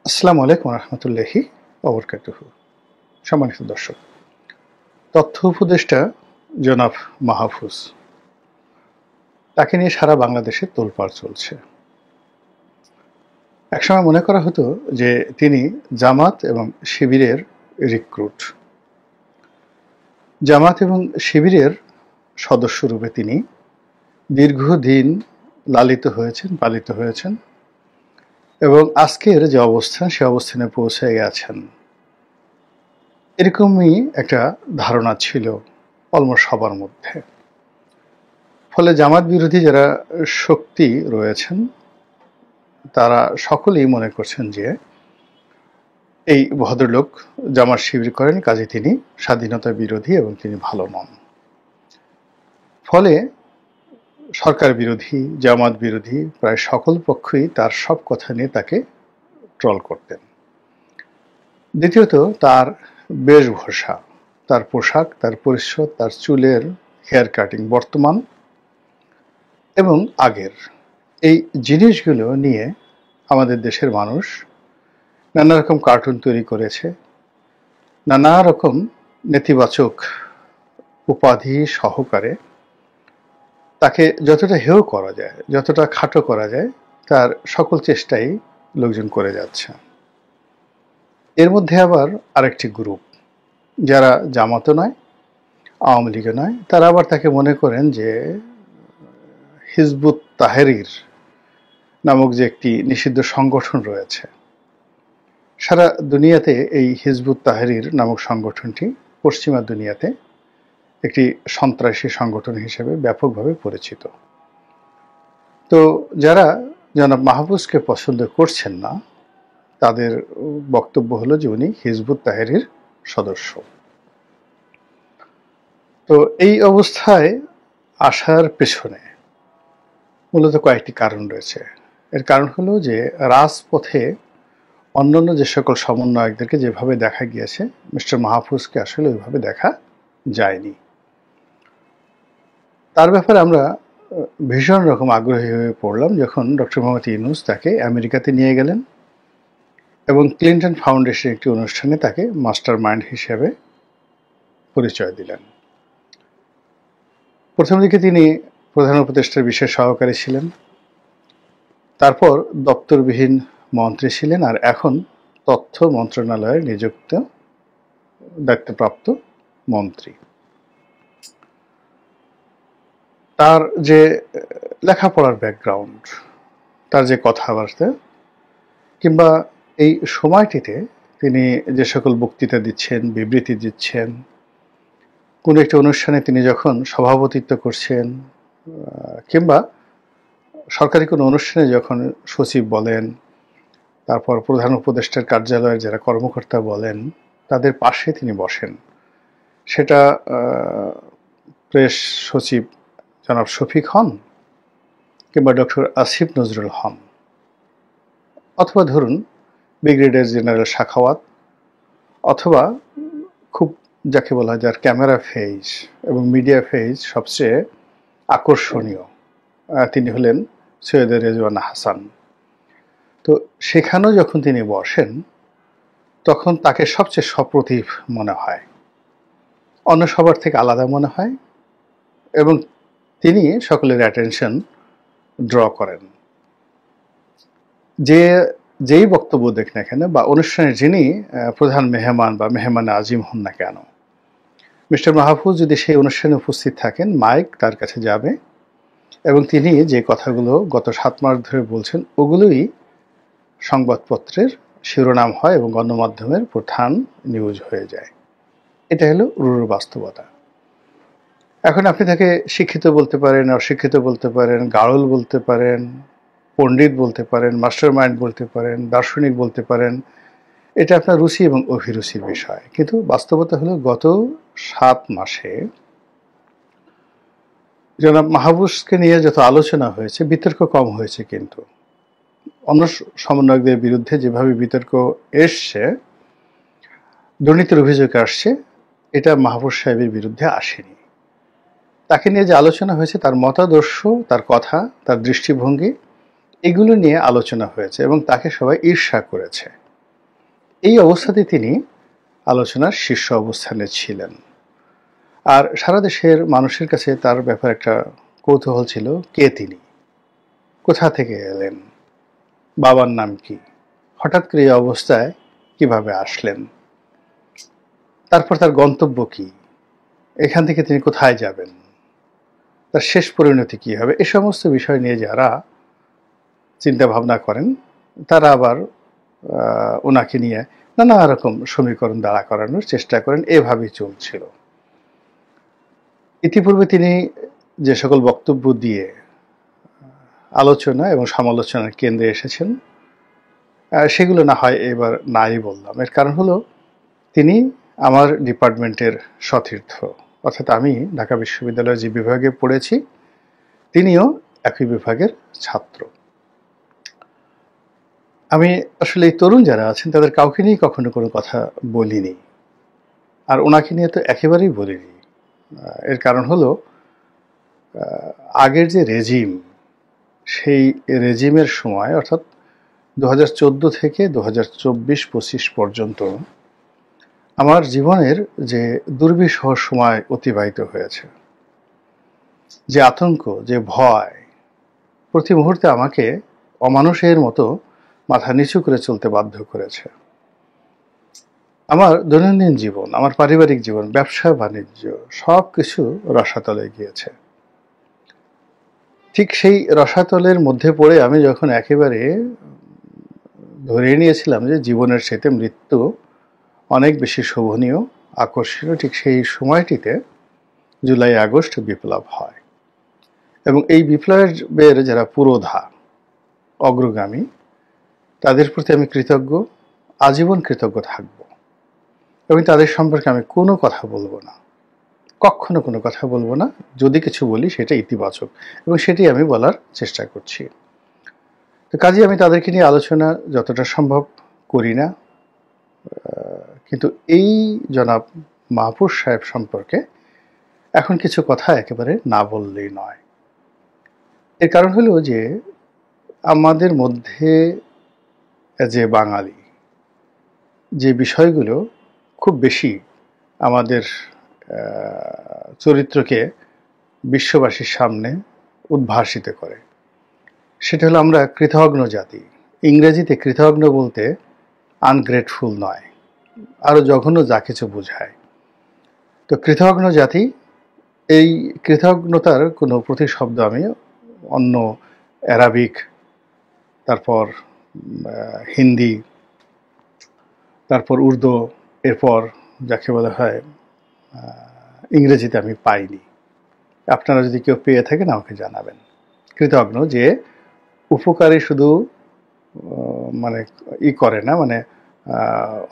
আসসালামু আলাইকুম রহমতুল্লাহি ওবরকাতুহু। সম্মানিত দর্শক, তথ্য উপদেষ্টা জনাব মাহফুজ, তাকে নিয়ে সারা বাংলাদেশে তোলপাড় চলছে। একসময় মনে করা হতো যে তিনি জামাত এবং শিবিরের রিক্রুট। জামাত এবং শিবিরের সদস্যরূপে তিনি দীর্ঘদিন লালিত হয়েছেন, পালিত হয়েছেন এবং আজকের যে অবস্থান সে অবস্থানে পৌঁছে গেছেন, এরকমই একটা ধারণা ছিল অলমোস্ট সবার মধ্যে। ফলে জামাত বিরোধী যারা শক্তি রয়েছেন তারা সকলেই মনে করছেন যে এই ভদ্রলোক জামাত শিবির করেন, কাজে তিনি স্বাধীনতা বিরোধী এবং তিনি ভালো নন। ফলে সরকার বিরোধী, জামাত বিরোধী প্রায় সকল পক্ষই তার সব কথা নিয়ে তাকে ট্রল করতেন। দ্বিতীয়ত, তার বেশভূষা, তার পোশাক, তার পরিচ্ছদ, তার চুলের হেয়ার কাটিং বর্তমান এবং আগের, এই জিনিসগুলো নিয়ে আমাদের দেশের মানুষ নানা রকম কার্টুন তৈরি করেছে, নানা রকম নেতিবাচক উপাধি সহকারে তাকে যতটা হেয় করা যায়, যতটা খাটো করা যায়, তার সকল চেষ্টাই লোকজন করে যাচ্ছে। এর মধ্যে আবার আরেকটি গ্রুপ, যারা জামাতও নয়, আওয়ামী লীগও নয়, তারা আবার তাকে মনে করেন যে হিজবুত তাহরির নামক যে একটি নিষিদ্ধ সংগঠন রয়েছে, সারা দুনিয়াতে এই হিজবুত তাহরির নামক সংগঠনটি পশ্চিমা দুনিয়াতে একটি সন্ত্রাসী সংগঠন হিসেবে ব্যাপকভাবে পরিচিত। তো যারা জনাব মাহফুজকে পছন্দ করছেন না, তাদের বক্তব্য হলো যে উনি হিজবুত তাহরির সদস্য। তো এই অবস্থায় আসার পেছনে মূলত কয়েকটি কারণ রয়েছে। এর কারণ হলো যে রাজপথে অন্যান্য যে সকল সমন্বয়কদেরকে যেভাবে দেখা গিয়েছে, মিস্টার মাহফুজকে আসলে ওইভাবে দেখা যায়নি। তার ব্যাপারে আমরা ভীষণ রকম আগ্রহী হয়ে পড়লাম যখন ডক্টর মোহাম্মদ ইউনূস তাকে আমেরিকাতে নিয়ে গেলেন এবং ক্লিন্টন ফাউন্ডেশন একটি অনুষ্ঠানে তাকে মাস্টার মাইন্ড হিসেবে পরিচয় দিলেন। প্রথম দিকে তিনি প্রধান উপদেষ্টার বিশেষ সহকারী ছিলেন, তারপর দপ্তরবিহীন মন্ত্রী ছিলেন, আর এখন তথ্য মন্ত্রণালয়ের নিযুক্ত দায়িত্বপ্রাপ্ত মন্ত্রী। তার যে লেখাপড়ার ব্যাকগ্রাউন্ড, তার যে কথাবার্তা, কিংবা এই সময়টিতে তিনি যে সকল বক্তৃতা দিচ্ছেন, বিবৃতি দিচ্ছেন, কোনো একটি অনুষ্ঠানে তিনি যখন সভাপতিত্ব করছেন, কিংবা সরকারি কোনো অনুষ্ঠানে যখন সচিব বলেন, তারপর প্রধান উপদেষ্টার কার্যালয়ের যারা কর্মকর্তা বলেন, তাদের পাশে তিনি বসেন। সেটা প্রেস সচিব জনাব শফিক হন, কিংবা ডক্টর আসিফ নজরুল হন, অথবা ধরুন ব্রিগেডিয়ার জেনারেল সাখাওয়াত, অথবা খুব যাকে বলা হয় যার ক্যামেরা ফেজ এবং মিডিয়া ফেজ সবচেয়ে আকর্ষণীয়, তিনি হলেন সৈয়দ রেজওয়ান হাসান। তো সেখানেও যখন তিনি বসেন তখন তাকে সবচেয়ে সপ্রতিভ মনে হয়, অন্য সবার থেকে আলাদা মনে হয়, এবং তিনি সকলের অ্যাটেনশন ড্র করেন। যেই বক্তব্য দেখ না কেন বা অনুষ্ঠানের যিনি প্রধান মেহমান বা মেহমান আজিম হন না কেন, মিস্টার মাহফুজ যদি সেই অনুষ্ঠানে উপস্থিত থাকেন, মাইক তার কাছে যাবে এবং তিনি যে কথাগুলো গত 7 মাস ধরে বলছেন ওগুলোই সংবাদপত্রের শিরোনাম হয় এবং গণমাধ্যমের প্রধান নিউজ হয়ে যায়। এটা হলো রূঢ় বাস্তবতা। এখন আপনি তাকে শিক্ষিত বলতে পারেন, অশিক্ষিত বলতে পারেন, গাড়ল বলতে পারেন, পণ্ডিত বলতে পারেন, মাস্টার মাইন্ড বলতে পারেন, দার্শনিক বলতে পারেন, এটা আপনার রুচি এবং অভিরুচির বিষয়। কিন্তু বাস্তবতা হলো গত 7 মাসে জনাব মাহফুজকে নিয়ে যত আলোচনা হয়েছে, বিতর্ক কম হয়েছে, কিন্তু অন্য সমন্বয়কদের বিরুদ্ধে যেভাবে বিতর্ক এসছে, দুর্নীতির অভিযোগ আসছে, এটা মাহফুজ সাহেবের বিরুদ্ধে আসেনি। তাকে নিয়ে যে আলোচনা হয়েছে তার মতাদর্শ, তার কথা, তার দৃষ্টিভঙ্গি, এগুলো নিয়ে আলোচনা হয়েছে এবং তাকে সবাই ঈর্ষা করেছে। এই অবস্থাতে তিনি আলোচনার শীর্ষ অবস্থানে ছিলেন। আর সারা দেশের মানুষের কাছে তার ব্যাপারে একটা কৌতূহল ছিল, কে তিনি, কোথা থেকে এলেন, বাবার নাম কি, হঠাৎ করে এই অবস্থায় কিভাবে আসলেন, তারপর তার গন্তব্য কি, এখান থেকে তিনি কোথায় যাবেন, তার শেষ পরিণতি কি হবে, এ সমস্ত বিষয় নিয়ে যারা চিন্তা ভাবনা করেন তারা আবার ওনাকে নিয়ে নানা রকম সমীকরণ দাঁড়া করানোর চেষ্টা করেন। এভাবেই চলছিল। ইতিপূর্বে তিনি যে সকল বক্তব্য দিয়ে আলোচনা এবং সমালোচনার কেন্দ্রে এসেছেন, সেগুলো না হয় এবার নাই বললাম। এর কারণ হলো তিনি আমার ডিপার্টমেন্টের সতীর্থ, অর্থাৎ আমি ঢাকা বিশ্ববিদ্যালয়ে যে বিভাগে পড়েছি তিনিও একই বিভাগের ছাত্র। আমি আসলে এই তরুণ যারা আছেন তাদের কাউকে নিয়ে কখনো কোনো কথা বলিনি, আর ওনাকে নিয়ে তো একেবারেই বলিনি। এর কারণ হলো আগের যে রেজিম, সেই রেজিমের সময় অর্থাৎ 2014 থেকে 2024-25 পর্যন্ত আমার জীবনের যে দুর্বিষহ সময় অতিবাহিত হয়েছে, যে আতঙ্ক, যে ভয়, প্রতি মুহূর্তে আমাকে অমানুষের মতো মাথা নিচু করে চলতে বাধ্য করেছে। আমার দৈনন্দিন জীবন, আমার পারিবারিক জীবন, ব্যবসা বাণিজ্য সব কিছু রসাতলে গিয়েছে। ঠিক সেই রসাতলের মধ্যে পড়ে আমি যখন একেবারে ধরে নিয়েছিলাম যে জীবনের সাথে মৃত্যু অনেক বেশি শোভনীয়, আকর্ষণীয়, ঠিক সেই সময়টিতে জুলাই আগস্ট বিপ্লব হয়। এবং এই বিপ্লবের যারা পুরোধা, অগ্রগামী, তাদের প্রতি আমি কৃতজ্ঞ, আজীবন কৃতজ্ঞ থাকব। এবং তাদের সম্পর্কে আমি কোনো কথা বলবো না, কখনো কোনো কথা বলবো না। যদি কিছু বলি সেটা ইতিবাচক, এবং সেটি আমি বলার চেষ্টা করছি। তো কাজেই আমি তাদেরকে নিয়ে আলোচনা যতটা সম্ভব করি না। কিন্তু এই জনাব মাহফুজ সাহেব সম্পর্কে এখন কিছু কথা একেবারে না বললেই নয়। এর কারণ হলো যে আমাদের মধ্যে যে বাঙালি, যে বিষয়গুলো খুব বেশি আমাদের চরিত্রকে বিশ্ববাসীর সামনে উদ্ভাসিত করে, সেটা হলো আমরা কৃতজ্ঞ জাতি। ইংরেজিতে কৃতজ্ঞ বলতে আনগ্রেটফুল নয়, আরও জঘন্য যা কিছু বোঝায়। তো কৃতজ্ঞ জাতি, এই কৃতজ্ঞতার কোনো প্রতিশব্দ আমি অন্য অ্যারাবিক, তারপর হিন্দি, তারপর উর্দু, এরপর যাকে বলা হয় ইংরেজিতে আমি পাইনি। আপনারা যদি কেউ পেয়ে থাকেন আমাকে জানাবেন। কৃতজ্ঞ যে উপকারী শুধু মানে করে না, মানে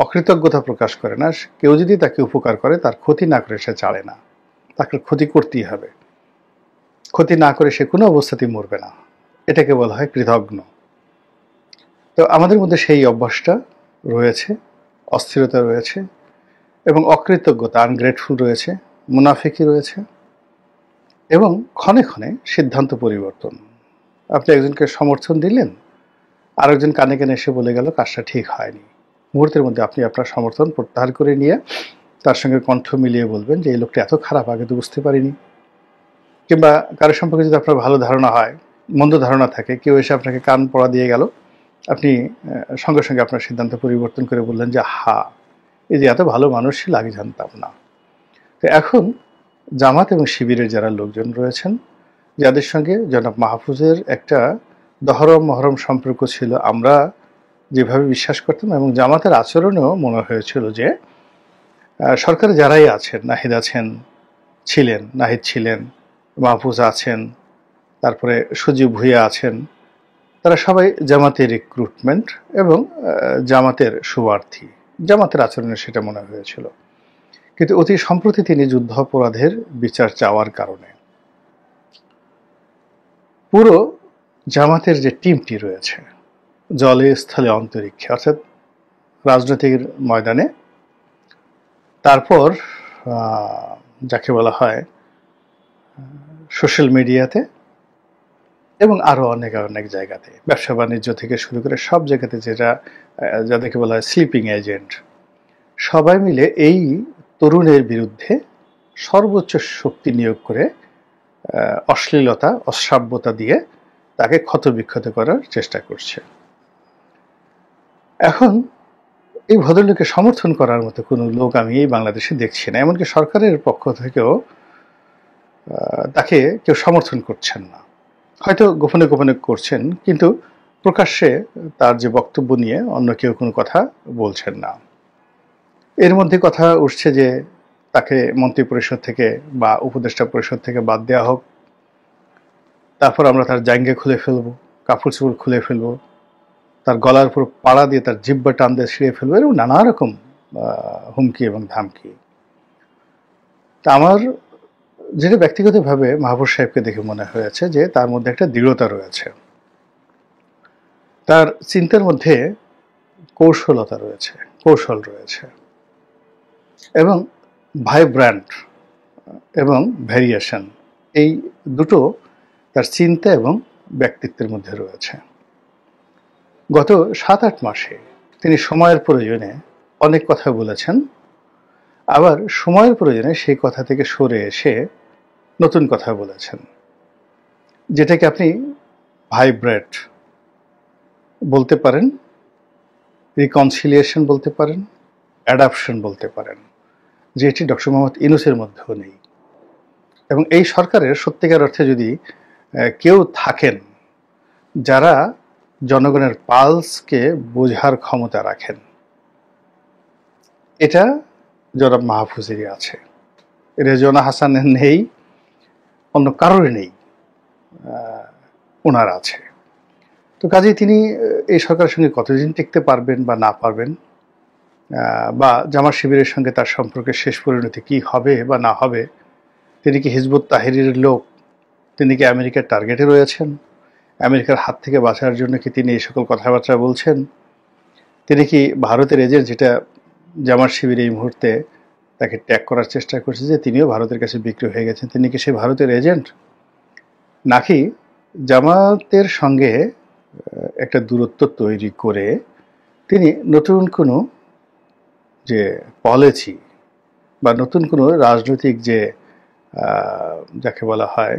অকৃতজ্ঞতা প্রকাশ করে না। কেউ যদি তাকে উপকার করে তার ক্ষতি না করে সে ছাড়ে না, তাকে ক্ষতি করতেই হবে। ক্ষতি না করে সে কোনো অবস্থাতেই মরবে না, এটাকে বলা হয় কৃতজ্ঞ। তো আমাদের মধ্যে সেই অভ্যাসটা রয়েছে, অস্থিরতা রয়েছে, এবং অকৃতজ্ঞতা, আনগ্রেটফুল রয়েছে, মুনাফিকি রয়েছে, এবং ক্ষণে ক্ষণে সিদ্ধান্ত পরিবর্তন। আপনি একজনকে সমর্থন দিলেন, আরেকজন কানে কানে এসে বলে গেল কাজটা ঠিক হয়নি। মুহূর্তের মধ্যে আপনি আপনার সমর্থন প্রত্যাহার করে নিয়ে তার সঙ্গে কণ্ঠ মিলিয়ে বলবেন যে এই লোকটা এত খারাপ, আগে তো বুঝতে পারিনি। কিংবা কারোর সম্পর্কে যদি আপনার ভালো ধারণা হয়, মন্দ ধারণা থাকে, কেউ এসে আপনাকে কান পড়া দিয়ে গেল, আপনি সঙ্গে সঙ্গে আপনার সিদ্ধান্ত পরিবর্তন করে বললেন যে হা, এই যে এত ভালো মানুষ ছিল আগে জানতাম না। তো এখন জামাত এবং শিবিরের যারা লোকজন রয়েছেন, যাদের সঙ্গে জনাব মাহফুজের একটা দহরম মহরম সম্পর্ক ছিল, আমরা যেভাবে বিশ্বাস করতাম, এবং জামাতের আচরণেও মনে হয়েছিল যে সরকারে যারাই আছেন, নাহিদ আছেন, ছিলেন, নাহিদ ছিলেন, মাহফুজ আছেন, তারপরে সজীব ভুঁইয়া আছেন, তারা সবাই জামাতের রিক্রুটমেন্ট এবং জামাতের শুভার্থী। জামাতের আচরণে সেটা মনে হয়েছিল। কিন্তু অতি সম্প্রতি তিনি যুদ্ধাপরাধের বিচার চাওয়ার কারণে পুরো জামাতের যে টিমটি রয়েছে, জলে স্থলে অন্তরিক্ষে, অর্থাৎ রাজনৈতিক ময়দানে, তারপর যাকে বলা হয় সোশ্যাল মিডিয়াতে, এবং আরও অনেক অনেক জায়গাতে, ব্যবসা বাণিজ্য থেকে শুরু করে সব জায়গাতে, যাদেরকে বলা হয় স্লিপিং এজেন্ট, সবাই মিলে এই তরুণের বিরুদ্ধে সর্বোচ্চ শক্তি নিয়োগ করে অশ্লীলতা, অশ্রাব্যতা দিয়ে তাকে ক্ষতবিক্ষত করার চেষ্টা করছে। এখন এই ভদ্রলোককে সমর্থন করার মতো কোনো লোক আমি এই বাংলাদেশে দেখছি না। এমনকি সরকারের পক্ষ থেকেও তাকে কেউ সমর্থন করছেন না। হয়তো গোপনে গোপনে করছেন, কিন্তু প্রকাশ্যে তার যে বক্তব্য নিয়ে অন্য কেউ কোনো কথা বলছেন না। এর মধ্যে কথা উঠছে যে তাকে মন্ত্রী পরিষদ থেকে বা উপদেষ্টা পরিষদ থেকে বাদ দেওয়া হোক, তারপর আমরা তার জাঙ্গে খুলে ফেলবো, কাপড় চোপড় খুলে ফেলবো, তার গলার উপর পাড়া দিয়ে তার জিহ্বা টান দিয়ে ছিঁড়ে ফেলবো, এরকম নানা রকম হুমকি এবং ধামকি। তা আমার যেটা ব্যক্তিগতভাবে মাহবুব সাহেবকে দেখে মনে হয়েছে যে তার মধ্যে একটা দৃঢ়তা রয়েছে, তার চিন্তার মধ্যে কৌশলতা রয়েছে, কৌশল রয়েছে, এবং ভাইব্র্যান্ট এবং ভ্যারিয়েশন, এই দুটো তার চিন্তা এবং ব্যক্তিত্বের মধ্যে রয়েছে। গত 7-8 মাসে তিনি সময়ের প্রয়োজনে অনেক কথা বলেছেন, আবার সময়ের প্রয়োজনে সেই কথা থেকে সরে এসে নতুন কথা বলেছেন, যেটাকে আপনি ভাইব্রেট বলতে পারেন, রিকনসিলিয়েশন বলতে পারেন, অ্যাডাপশন বলতে পারেন, যেটি ডক্টর মোহাম্মদ ইউনূসের মধ্যেও নেই। এবং এই সরকারের সত্যিকার অর্থে যদি কেউ থাকেন যারা জনগণের পালসকে বোঝার ক্ষমতা রাখেন, এটা জনাব মাহফুজেরই আছে। রেজওয়ানা হাসানের নেই, অন্য কারোর নেই, ওনার আছে। তো কাজেই তিনি এই সরকারের সঙ্গে কতদিন টিকতে পারবেন বা না পারবেন, বা জামাত শিবিরের সঙ্গে তার সম্পর্কের শেষ পরিণতি কি হবে বা না হবে, তিনি কি হিজবুত তাহরিরের লোক, তিনি কি আমেরিকার টার্গেটে রয়েছেন, আমেরিকার হাত থেকে বাঁচার জন্য কি তিনি এই সকল কথাবার্তা বলছেন, তিনি কি ভারতের এজেন্ট, যেটা জামাত শিবির এই মুহূর্তে তাকে ট্যাগ করার চেষ্টা করছে যে তিনিও ভারতের কাছে বিক্রি হয়ে গেছেন, তিনি কি সেই ভারতের এজেন্ট, নাকি জামাতের সঙ্গে একটা দূরত্ব তৈরি করে তিনি নতুন কোনো যে পলিসি বা নতুন কোনো রাজনৈতিক যে যাকে বলা হয়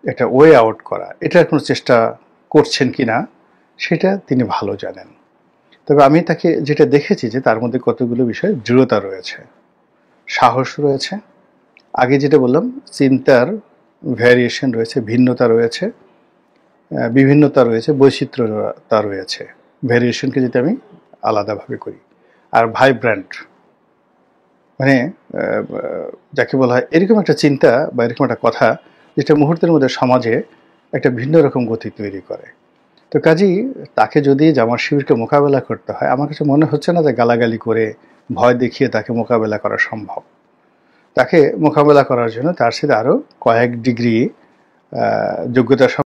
একটা ওয়ে আউট করা, এটার কোনো চেষ্টা করছেন কিনা সেটা তিনি ভালো জানেন। তবে আমি তাকে যেটা দেখেছি যে তার মধ্যে কতগুলো বিষয় দৃঢ়তা রয়েছে, সাহস রয়েছে, আগে যেটা বললাম চিন্তার ভ্যারিয়েশন রয়েছে, ভিন্নতা রয়েছে, বিভিন্নতা রয়েছে, বৈচিত্র্যতা রয়েছে। ভ্যারিয়েশনকে যদি আমি আলাদাভাবে করি, আর ভাইব্র্যান্ট মানে যাকে বলা হয় এরকম একটা চিন্তা বা এরকম একটা কথা যেটা মুহূর্তের মধ্যে সমাজে একটা ভিন্ন রকম গতি তৈরি করে। তো কাজেই তাকে যদি জামাত শিবিরকে মোকাবেলা করতে হয়, আমার কাছে মনে হচ্ছে না যে গালাগালি করে ভয় দেখিয়ে তাকে মোকাবেলা করা সম্ভব। তাকে মোকাবেলা করার জন্য তার সাথে আরও কয়েক ডিগ্রি যোগ্যতা